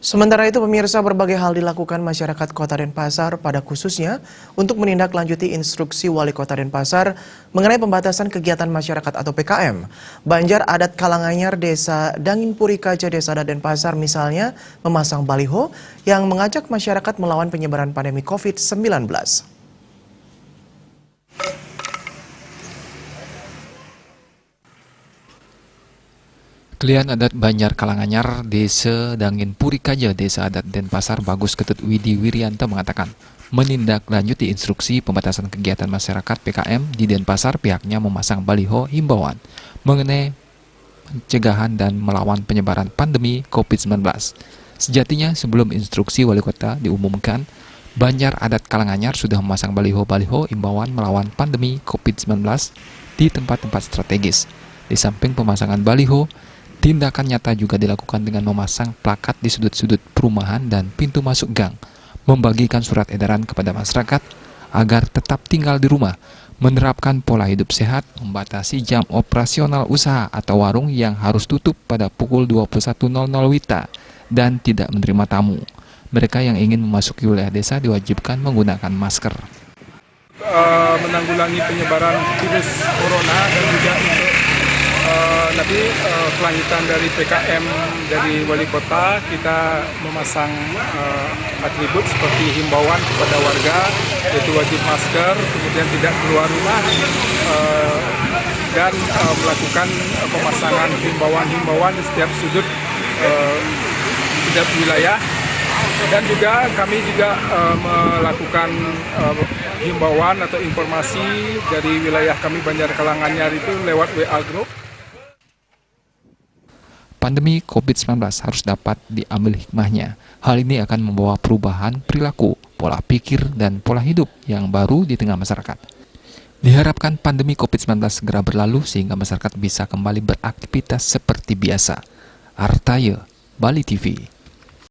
Sementara itu, pemirsa, berbagai hal dilakukan masyarakat Kota Denpasar pada khususnya untuk menindaklanjuti instruksi Wali Kota Denpasar mengenai pembatasan kegiatan masyarakat atau PKM. Banjar adat Kalanganyar Desa Dangin Puri Kaja Desa adat Denpasar misalnya memasang baliho yang mengajak masyarakat melawan penyebaran pandemi COVID-19. Kelian adat Banjar Kalanganyar Desa Dangin Puri Kaja Desa adat Denpasar Bagus Ketut Widi Wirianto mengatakan menindaklanjuti instruksi pembatasan kegiatan masyarakat PKM di Denpasar, pihaknya memasang baliho himbauan mengenai pencegahan dan melawan penyebaran pandemi COVID-19. Sejatinya sebelum instruksi wali kota diumumkan, Banjar adat Kalanganyar sudah memasang baliho-baliho himbauan melawan pandemi COVID-19 di tempat-tempat strategis. Di samping pemasangan baliho, tindakan nyata juga dilakukan dengan memasang plakat di sudut-sudut perumahan dan pintu masuk gang, membagikan surat edaran kepada masyarakat agar tetap tinggal di rumah, menerapkan pola hidup sehat, membatasi jam operasional usaha atau warung yang harus tutup pada pukul 21.00 WITA, dan tidak menerima tamu. Mereka yang ingin memasuki wilayah desa diwajibkan menggunakan masker. Menanggulangi penyebaran virus corona dan juga untuk kelanjutan dari PKM dari wali kota, kita memasang atribut seperti himbauan kepada warga, yaitu wajib masker, kemudian tidak keluar rumah, dan melakukan pemasangan himbauan-himbauan di setiap sudut setiap wilayah. Dan juga kami juga melakukan himbauan atau informasi dari wilayah kami Banjar Kalanganyar itu lewat WA Group. Pandemi COVID-19 harus dapat diambil hikmahnya. Hal ini akan membawa perubahan perilaku, pola pikir, dan pola hidup yang baru di tengah masyarakat. Diharapkan pandemi COVID-19 segera berlalu sehingga masyarakat bisa kembali beraktivitas seperti biasa. Artaya, Bali TV.